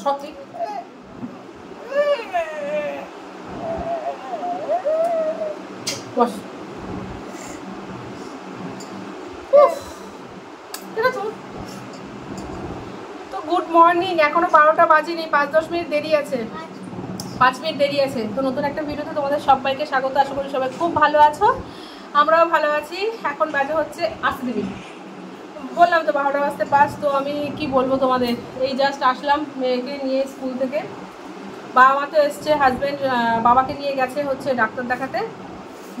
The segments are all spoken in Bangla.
সত্যি বস। তো গুড মর্নিং, এখনো 12টা বাজেনি, 5-10 মিনিট দেরি আছে, 5 মিনিট দেরি আছে। তো নতুন একটা ভিডিওতে তোমাদের সবাইকে স্বাগত। আশা করি সবাই খুব ভালো আছো, আমরাও ভালো আছি। এখন বাজে হচ্ছে আসতে দিবি, বললাম তো 12টা বাজতে 5। তো আমি কি বলবো তোমাদের, এই জাস্ট আসলাম মেয়েকে নিয়ে স্কুল থেকে। বাবা মা তো এসছে, হাজব্যান্ড বাবাকে নিয়ে গেছে হচ্ছে ডাক্তার দেখাতে।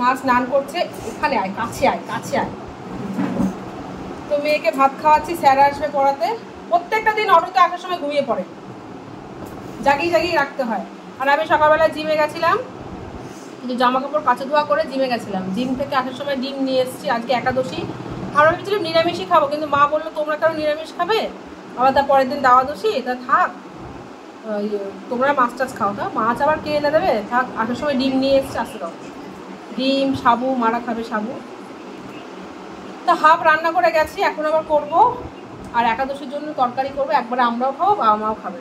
মা স্নান করছে, এখানে আয়, কাছে আয়, কাছে আয়। তো মেয়েকে ভাত খাওয়াচ্ছি, স্যার আসবে পড়াতে। প্রত্যেকটা দিন অটোতে আসার সময় ঘুমিয়ে পড়ে, জাগিয়ে জাগিয়ে রাখতে হয়। আর আমি সকালবেলা জিমে গেছিলাম, কিন্তু জামা কাপড় কাচা ধোয়া করে জিমে গেছিলাম। জিম থেকে আসার সময় ডিম নিয়ে এসেছি, আজকে একাদশী। আমরা ভেবেছিলাম নিরামিষই খাবো, কিন্তু মা বললো তোমরা কেন নিরামিষ খাবে, আবার তার পরের দিন দ্বাদশী, তা থাক তোমরা মাছ টাছ খাও। তা মাছ আবার কে এনে দেবে, থাক। আসার সময় ডিম নিয়ে এসেছি, আসতে দাও। ডিম, সাবু, মারা খাবে সাবু। তা হাফ রান্না করে গেছি, এখন আবার করবো। আর একাদশীর জন্য তরকারি করবো, একবারে আমরাও খাবো, বাবা মাও খাবে।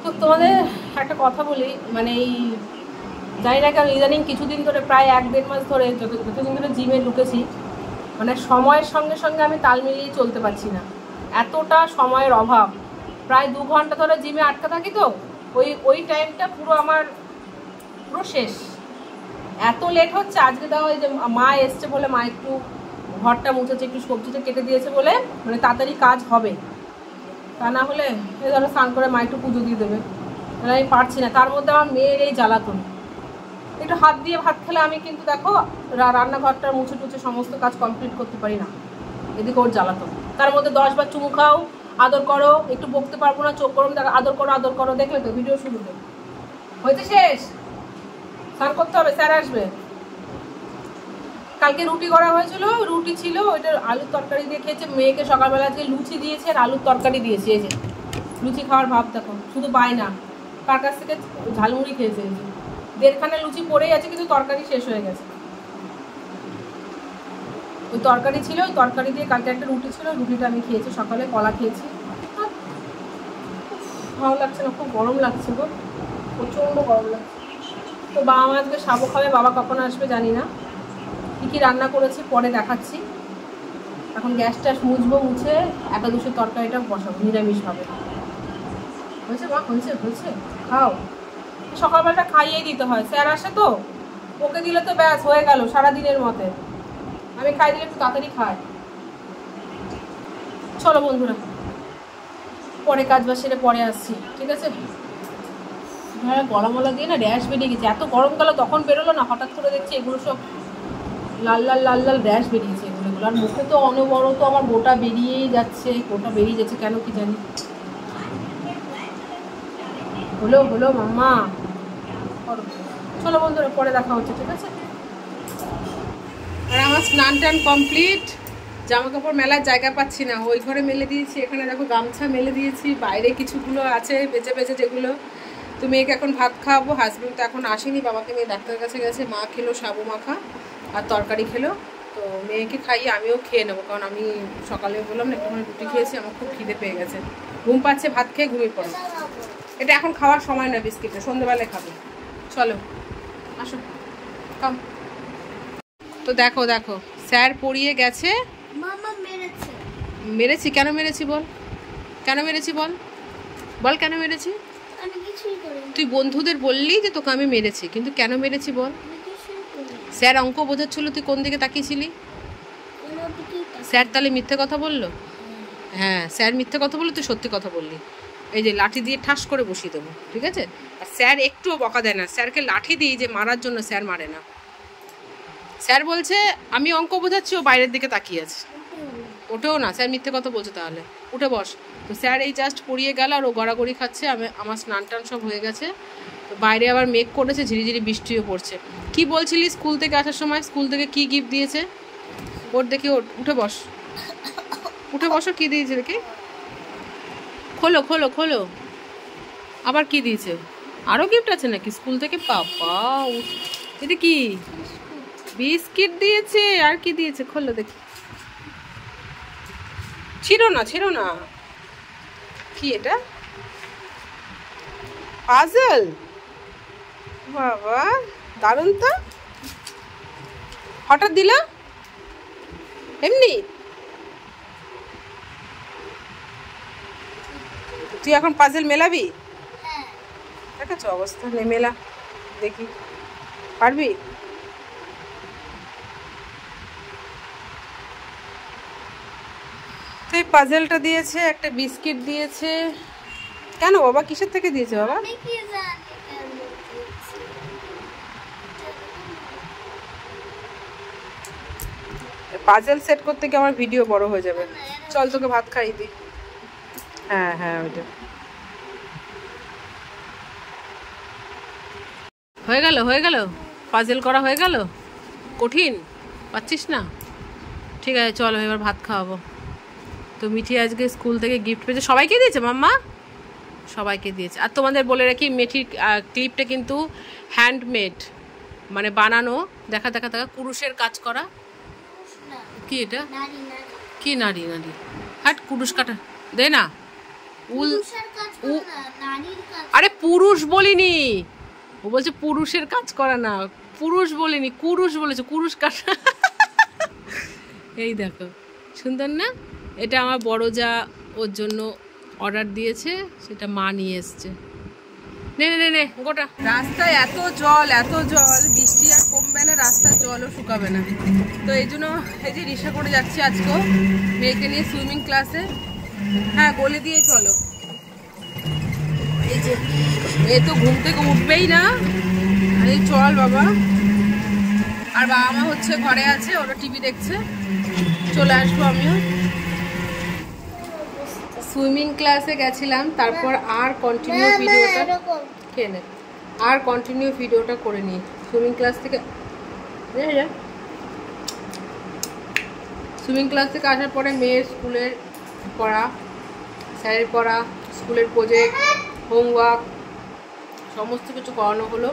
তো তোমাদের একটা কথা বলি, মানে এই জানি না কেন ইদানিং কিছুদিন ধরে, প্রায় 1-1.5 মাস ধরে, যতদিন ধরে জিমে ঢুকেছি, মানে সময়ের সঙ্গে সঙ্গে আমি তাল মিলিয়ে চলতে পারছি না। এতটা সময়ের অভাব, প্রায় 2 ঘন্টা ধরে জিমে আটকা থাকি। তো ওই টাইমটা পুরো আমার পুরো শেষ। এত লেট হচ্ছে। আজকে দাও এই যে মা এসছে বলে, মা একটু ঘরটা মুছেছে, একটু সবজিটা কেটে দিয়েছে বলে মানে তাড়াতাড়ি কাজ হবে। তা না হলে এই ধরো স্নান করে মা একটু পুজো দিয়ে দেবে, তাহলে আমি পারছি না। তার মধ্যে আমার মেয়ের এই জ্বালাতন, একটু হাত দিয়ে ভাত খেলে আমি কিন্তু দেখো রান্নাঘরটা মুছে টুছে সমস্ত কাজ কমপ্লিট করতে পারি না, এদিকে ওর জ্বালাতন। তার মধ্যে 10 বার চুমু খাও, আদর করো, একটু বকতে পারবো না, চোখ গরম দেখো, আদর করো আদর করো। দেখলে তো ভিডিও শুরুতে হয়েছে শেষ, স্নান করতে হবে, স্যার আসবে। কালকে রুটি করা হয়েছিল, রুটি ছিল, ওইটা আলুর তরকারি দিয়ে খেয়েছে। মেয়েকে সকালবেলা আজকে লুচি দিয়েছে আর আলুর তরকারি দিয়েছে। এই যে লুচি খাওয়ার ভাব দেখো, শুধু বায়না। কার কাছ থেকে ঝালমুড়ি খেয়েছে। এই যে 1.5খানা লুচি পড়েই আছে, কিন্তু তরকারি শেষ হয়ে গেছে। ওই তরকারি ছিল, ওই তরকারি দিয়ে কালকে একটা রুটি ছিল, রুটিটা আমি খেয়েছি। সকালে কলা খেয়েছি। ভালো লাগছে না, খুব গরম লাগছে গো, প্রচণ্ড গরম লাগছে। তো বাবা মা আজকে সাবু খাবে, বাবা কখন আসবে জানি না। কী কী রান্না করেছি পরে দেখাচ্ছি। এখন গ্যাস ট্যাস মুছবো, মুছে একাদশীর তরকারিটা বসাবো নিরামিষভাবে। হয়েছে মা, হয়েছে হয়েছে, খাও। সকালবেলাটা খাইয়েই দিতে হয়, স্যার আসে তো, ওকে দিলে তো ব্যাস হয়ে গেল সারাদিনের মতে। আমি খাই দিলে একটু তাড়াতাড়ি খায়। চলো বন্ধুরা, পরে কাজ বাজ সেরে পরে আসছি, ঠিক আছে? হ্যাঁ, গলা মলা দিয়ে না র্যাশ বেরিয়ে গেছে। এত গরম গেল তখন বেরোলো না, হঠাৎ করে দেখছি এগুলো সব লাল লাল লাল লাল র্যাশ বেরিয়েছে এগুলো। আর মুখে তো অনবরত আমার গোটা বেরিয়েই যাচ্ছে, গোটা বেরিয়ে যাচ্ছে কেন কি জানি। হলো হলো মাম্মা, চলো বন্ধুরা পরে দেখা হচ্ছে, ঠিক আছে? আর আমার স্নান টান কমপ্লিট। জামা কাপড় মেলার জায়গা পাচ্ছি না, ওই ঘরে মেলে দিয়েছি, এখানে দেখো গামছা মেলে দিয়েছি, বাইরে কিছুগুলো আছে বেঁচে বেঁচে যেগুলো। তো মেয়েকে এখন ভাত খাওয়াবো, হাজব্যান্ড তো এখন আসেনি, বাবাকে নিয়ে ডাক্তারের কাছে গেছে। মা খেলো সাবু মাখা আর তরকারি খেলো। তো মেয়েকে খাইয়ে আমিও খেয়ে নেবো, কারণ আমি সকালে বললাম না একটুখানি রুটি খেয়েছি, আমার খুব খিদে পেয়ে গেছে। ঘুম পাচ্ছে, ভাত খেয়ে ঘুমিয়ে পড়ো। এটা এখন খাওয়ার সময় না, বিস্কিটটা সন্ধ্যেবেলায় খাবে। চলো আসো, কাম। তো দেখো দেখো স্যার পড়িয়ে গেছে। মেরেছি কেন মেরেছি বল, কেন মেরেছি বল, বল কেন মেরেছি? তুই বন্ধুদের বললি যে তোকে আমি মেরেছি, কিন্তু কেন মেরেছি বল? স্যার অঙ্ক বোঝাচ্ছিল, তুই কোন দিকে তাকিয়েছিলি? স্যার তাহলে মিথ্যে কথা বললো? হ্যাঁ, স্যার মিথ্যে কথা বললো, তুই সত্যি কথা বললি। এই যে লাঠি দিয়ে ঠাস করে বসিয়ে দেবো, ঠিক আছে? আর স্যার একটুও বকা দেয় না, স্যারকে লাঠি দিই যে মারার জন্য, স্যার মারে না। স্যার বলছে আমি অঙ্ক বোঝাচ্ছি, ও বাইরের দিকে তাকিয়ে আছে, ওঠেও না। স্যার মিথ্যে কথা বলছে, তাহলে উঠে বস। তো স্যার এই জাস্ট পড়িয়ে গেল আর ও গড়াগড়ি খাচ্ছে। আমার স্নান টান সব হয়ে গেছে। তো বাইরে আবার মেঘ করেছে, ঝিরিঝিরি বৃষ্টিও পড়ছে। কি বলছিলি স্কুল থেকে আসার সময়? স্কুল থেকে কি গিফট দিয়েছে ওর দেখি, ওর উঠে বস, উঠে বসো। কি দিয়েছে দেখি, খোলো খোলো খোলো। আবার কি দিয়েছে? আরও গিফট আছে নাকি স্কুল থেকে? বাবা, এটা কি? বিস্কিট দিয়েছে। আর কি দিয়েছে, খোলো দেখি। ছিল না, ছিল না। কি এটা? পাজল, বাবা দারুণ তো। হঠাৎ দিল এমনি? তুই এখন পাজল মেলাবি? দেখাচ্ছ অবস্থা নেই, মেলা দেখি পারবি? তো এই পাজলটা দিয়েছে, একটা বিস্কিট দিয়েছে। কেন বাবা, কিসের থেকে দিয়েছে বাবা? পাজল সেট করতে গিয়ে আমার ভিডিও বড় হয়ে যাবে। চল তোকে ভাত খাইয়ে দিই। হ্যাঁ হ্যাঁ, ওইটা হয়ে গেল, হয়ে গেল, পাজল করা হয়ে গেল। কঠিন পাচ্ছিস না? ঠিক আছে চলো, এবার ভাত খাওয়াবো। তো মিঠি আজকে স্কুল থেকে গিফট পেয়েছে। সবাইকে দিয়েছে মাম্মা? সবাইকে দিয়েছে। আর তোমাদের বলে রাখি, মেঠির ক্লিপটা কিন্তু হ্যান্ডমেড, মানে বানানো। দেখা দেখা দেখা কুরুশের কাজ করা। কি এটা? কি নারী? নারী হাট, কুরুশ কাটা দে না। উল, আরে পুরুষ বলিনি, ও বলছে পুরুষের কাজ করা না। পুরুষ বলিনি, কুরুশ বলেছে, কুরুশ কাটা। এই দেখো সুন্দর না? এটা আমার বড় যা ওর জন্য অর্ডার দিয়েছে, সেটা মা নিয়ে এসছে। নে নে নে গোটা। রাস্তায় এত জল, এত জল, বৃষ্টি আর কমবে না, রাস্তার জলও শুকাবে না। তো এই জন্য এই যে রিক্সা করে যাচ্ছি আজকেও, মেয়েকে নিয়ে সুইমিং ক্লাসে। হ্যাঁ বলে দিয়ে চলো। এই যে এ তো ঘুম থেকে উঠবেই না। এই চল বাবা। আর বাবা মা হচ্ছে ঘরে আছে, ওরা টিভি দেখছে। চলে আসবো আমিও। সুইমিং ক্লাসে গেছিলাম, তারপর আর কন্টিনিউ ভিডিওটা খেয়ে আর কন্টিনিউ ভিডিওটা করে নিই। সুইমিং ক্লাস থেকে আসার পরে মেয়ের স্কুলের পড়া, স্যারের পড়া, স্কুলের প্রজেক্ট, হোমওয়ার্ক সমস্ত কিছু করানো হলো।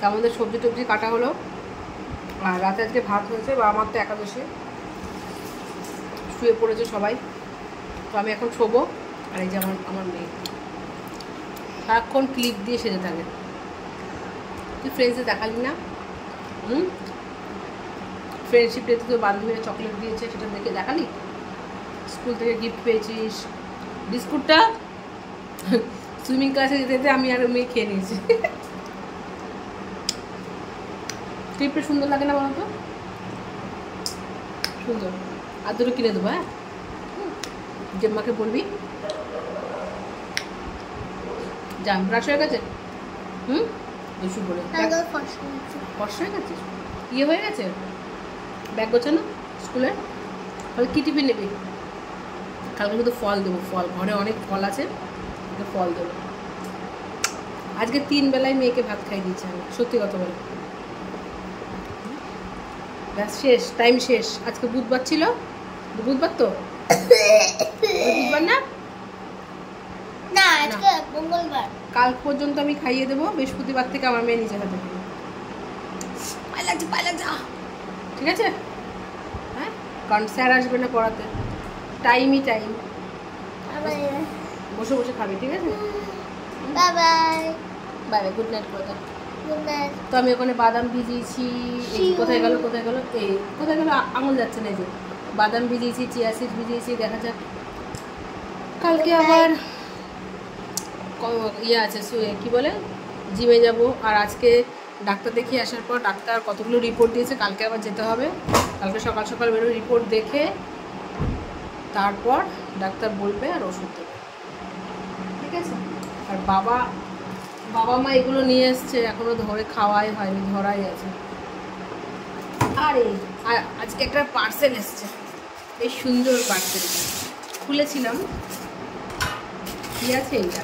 তার মধ্যে সবজি টবজি কাটা হলো। আর রাতে আজকে ভাত হয়েছে, বা আমার তো একাদশী, শুয়ে পড়েছে সবাই। তো আমি এখন শোবো। আর এই যে আমার মেয়ে সারাক্ষণ ক্লিপ দিয়ে সেজে থাকে। তুই ফ্রেন্ডসে দেখালি না? ফ্রেন্ডশিপ ডেতে তো বান্ধবীরা চকলেট দিয়েছে, সেটা দেখে দেখালি? স্কুল থেকে গিফট পেয়েছিস, বিস্কুটটা সুইমিং ক্লাসে যেতে যেতে আমি আর মেয়ে খেয়ে নিয়েছি। ক্লিপটা সুন্দর লাগে না বলতো? সুন্দর। আর দুটো কিনে দেবো। হ্যাঁ, জেম্মাকে বলবি। যা, ব্রাশ হয়ে গেছে? দুশো বলে ফর্সা হয়ে গেছে, ইয়ে হয়ে গেছে। ব্যাগ গোছানো স্কুলে। তাহলে কী টিফিন নেবি? কালকে শুধু ফল দেবো, ফল। ঘরে অনেক ফল আছে, ফল দেবো। আজকে 3 বেলায় মেয়েকে ভাত খাই দিয়েছি আমি, সত্যি কথা বলে। ব্যাস শেষ, টাইম শেষ। আজকে বুধবার ছিল, বুধবার তো বুধবার না, মঙ্গলবার। কাল পর্যন্ত আমি খাইয়ে দেবো, বৃহস্পতিবার থেকে আমার মেয়ে নিজে হাতে খাবে। ঠিক আছে? হ্যাঁ, কারণ স্যার আসবে না পড়াতে, টাইমই টাইম। বসে বসে খাবি, ঠিক আছে? Bye bye, by bye, good night কথা। তো আমি ওখানে বাদাম ভিজিয়েছি। কোথায় গেল কোথায় গেল এই কোথায় গেল আঙুল যাচ্ছে না। এই যে বাদাম ভিজিয়েছি, চিয়া সিড ভিজিয়েছি। দেখা যাক কালকে আবার ইয়ে আছে, কি বলে, জিমে যাব। আর আজকে ডাক্তার দেখিয়ে আসার পর ডাক্তার কতগুলো রিপোর্ট দিয়েছে, কালকে আবার যেতে হবে। কালকে সকাল সকাল বেরো, রিপোর্ট দেখে তারপর ডাক্তার বলবে আর ওষুধ দেবে, ঠিক আছে? আর বাবা মা এগুলো নিয়ে এসছে, এখনো ধরে খাওয়াই হয়নি, ধরাই আছে। আরে আর আজকে একটা পার্সেল এসছে, বেশ সুন্দর পার্সেল। খুলেছিলাম, কি আছে এইটা,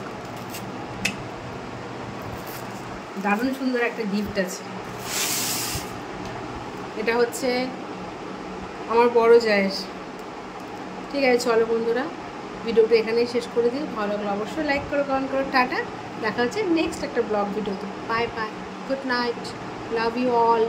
দারুণ সুন্দর একটা গিফট আছে। এটা হচ্ছে আমার বড় জায়ের। ঠিক আছে চলো বন্ধুরা, ভিডিওটা এখানেই শেষ করে দিই। ভালো লাগলে অবশ্যই লাইক করো, কমেন্ট করো। টাটা, দেখা হচ্ছে নেক্সট একটা ব্লগ ভিডিওতে। Bye bye, good night, love you all.